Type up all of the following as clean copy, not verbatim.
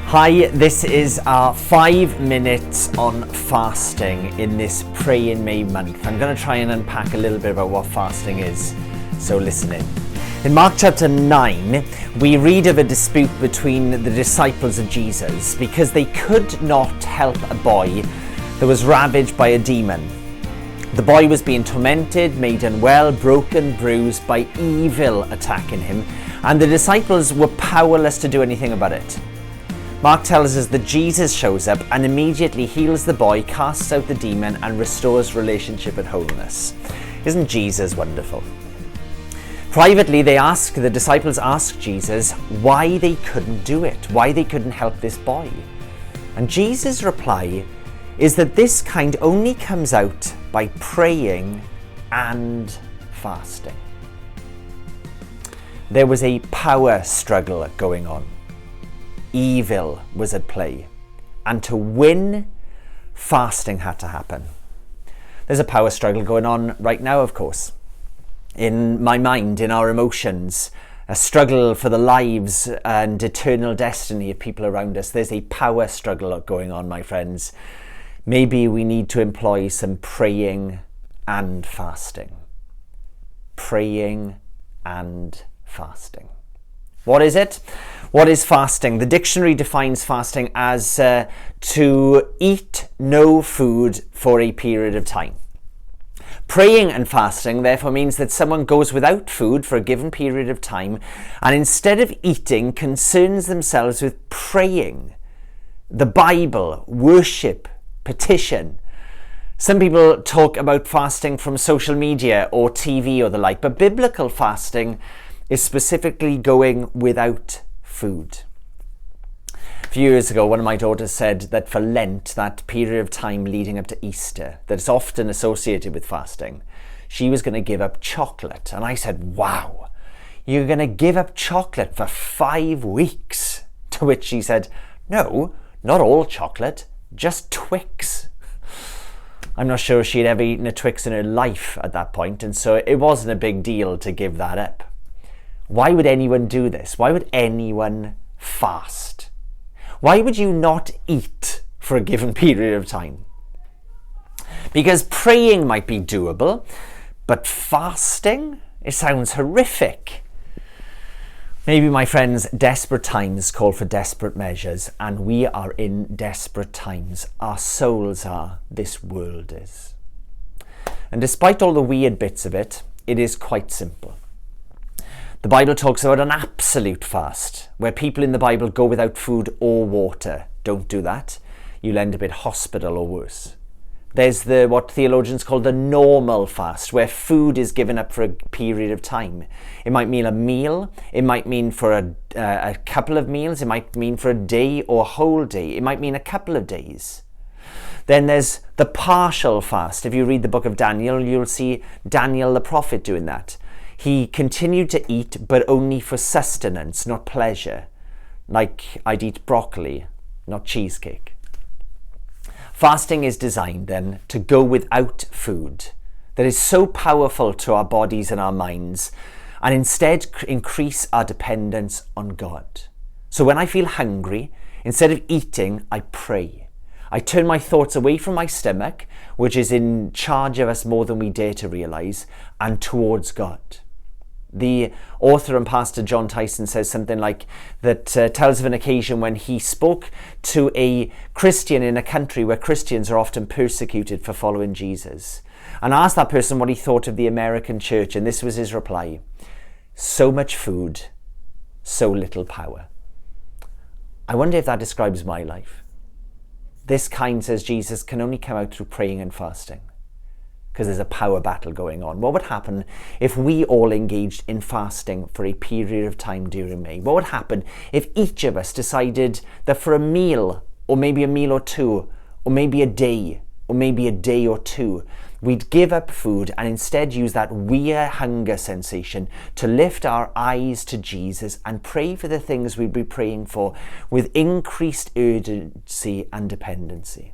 Hi, this is our 5 minutes on fasting in this Pray in May month. I'm going to try and unpack a little bit about what fasting is, so listen in. In Mark chapter 9, we read of a dispute between the disciples of Jesus because they could not help a boy that was ravaged by a demon. The boy was being tormented, made unwell, broken, bruised by evil attacking him, and the disciples were powerless to do anything about it. Mark tells us that Jesus shows up and immediately heals the boy, casts out the demon, and restores relationship and wholeness. Isn't Jesus wonderful? Privately, the disciples ask Jesus why they couldn't do it, why they couldn't help this boy. And Jesus' reply is that this kind only comes out by praying and fasting. There was a power struggle going on. Evil was at play, and to win, fasting had to happen. There's a power struggle going on right now, of course. In my mind, in our emotions, a struggle for the lives and eternal destiny of people around us. There's a power struggle going on, my friends. Maybe we need to employ some praying and fasting. Praying and fasting. What is it? What is fasting? The dictionary defines fasting as to eat no food for a period of time. Praying and fasting therefore means that someone goes without food for a given period of time and instead of eating concerns themselves with praying, the Bible, worship, petition. Some people talk about fasting from social media or TV or the like, but biblical fasting is specifically going without food. A few years ago, one of my daughters said that for Lent, that period of time leading up to Easter, that is often associated with fasting, she was going to give up chocolate. And I said, wow, you're going to give up chocolate for 5 weeks? To which she said, no, not all chocolate, just Twix. I'm not sure she'd ever eaten a Twix in her life at that point, and so it wasn't a big deal to give that up. Why would anyone do this? Why would anyone fast? Why would you not eat for a given period of time? Because praying might be doable, but fasting? It sounds horrific. Maybe, my friends, desperate times call for desperate measures, and we are in desperate times. Our souls are, this world is. And despite all the weird bits of it, it is quite simple. The Bible talks about an absolute fast, where people in the Bible go without food or water. Don't do that. You'll end up in hospital or worse. There's what theologians call the normal fast, where food is given up for a period of time. It might mean a meal. It might mean for a couple of meals. It might mean for a day or a whole day. It might mean a couple of days. Then there's the partial fast. If you read the book of Daniel, you'll see Daniel the prophet doing that. He continued to eat, but only for sustenance, not pleasure. Like I'd eat broccoli, not cheesecake. Fasting is designed then to go without food that is so powerful to our bodies and our minds, and instead increase our dependence on God. So when I feel hungry, instead of eating, I pray. I turn my thoughts away from my stomach, which is in charge of us more than we dare to realize, and towards God. The author and pastor John Tyson says something like that, tells of an occasion when he spoke to a Christian in a country where Christians are often persecuted for following Jesus, and asked that person what he thought of the American church, and this was his reply: so much food, so little power. I wonder if that describes my life. This kind, says Jesus, can only come out through praying and fasting, because there's a power battle going on. What would happen if we all engaged in fasting for a period of time during May? What would happen if each of us decided that for a meal, or maybe a meal or two, or maybe a day, or maybe a day or two, we'd give up food and instead use that weird hunger sensation to lift our eyes to Jesus and pray for the things we'd be praying for with increased urgency and dependency?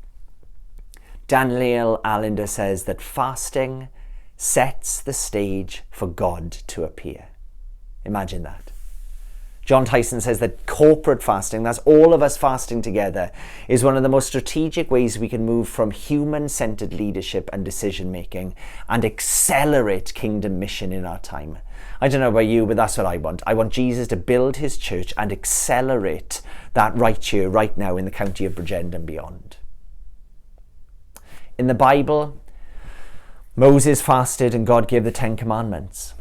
Daniel Allender says that fasting sets the stage for God to appear. Imagine that. John Tyson says that corporate fasting, that's all of us fasting together, is one of the most strategic ways we can move from human-centered leadership and decision-making and accelerate kingdom mission in our time. I don't know about you, but that's what I want. I want Jesus to build his church and accelerate that right here, right now in the county of Bridgend and beyond. In the Bible, Moses fasted and God gave the 10 Commandments.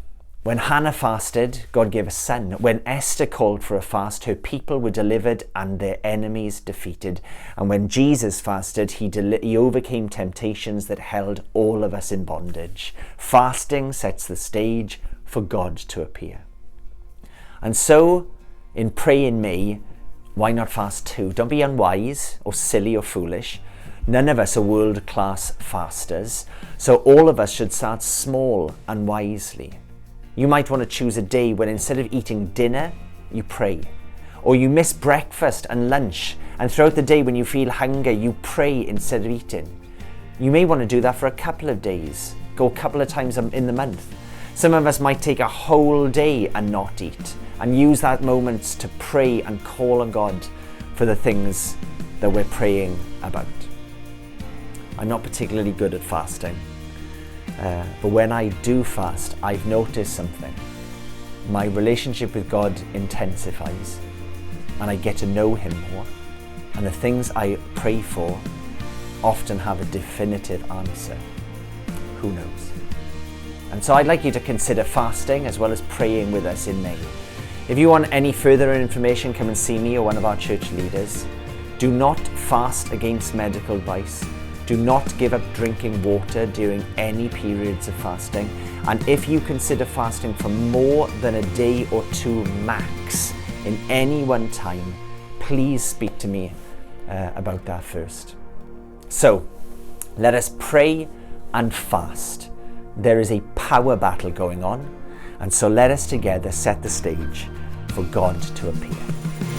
When Hannah fasted, God gave a son. When Esther called for a fast, her people were delivered and their enemies defeated. And when Jesus fasted, he overcame temptations that held all of us in bondage. Fasting sets the stage for God to appear. And so, in Pray in May, why not fast too? Don't be unwise or silly or foolish. None of us are world-class fasters, so all of us should start small and wisely. You might want to choose a day when instead of eating dinner, you pray. Or you miss breakfast and lunch, and throughout the day when you feel hunger, you pray instead of eating. You may want to do that for a couple of days, go a couple of times in the month. Some of us might take a whole day and not eat, and use that moment to pray and call on God for the things that we're praying about. I'm not particularly good at fasting. But when I do fast, I've noticed something. My relationship with God intensifies and I get to know him more. And the things I pray for often have a definitive answer. Who knows? And so I'd like you to consider fasting as well as praying with us in May. If you want any further information, come and see me or one of our church leaders. Do not fast against medical advice. Do not give up drinking water during any periods of fasting. And if you consider fasting for more than a day or two max in any one time, please speak to me about that first. So, let us pray and fast. There is a power battle going on, and so let us together set the stage for God to appear.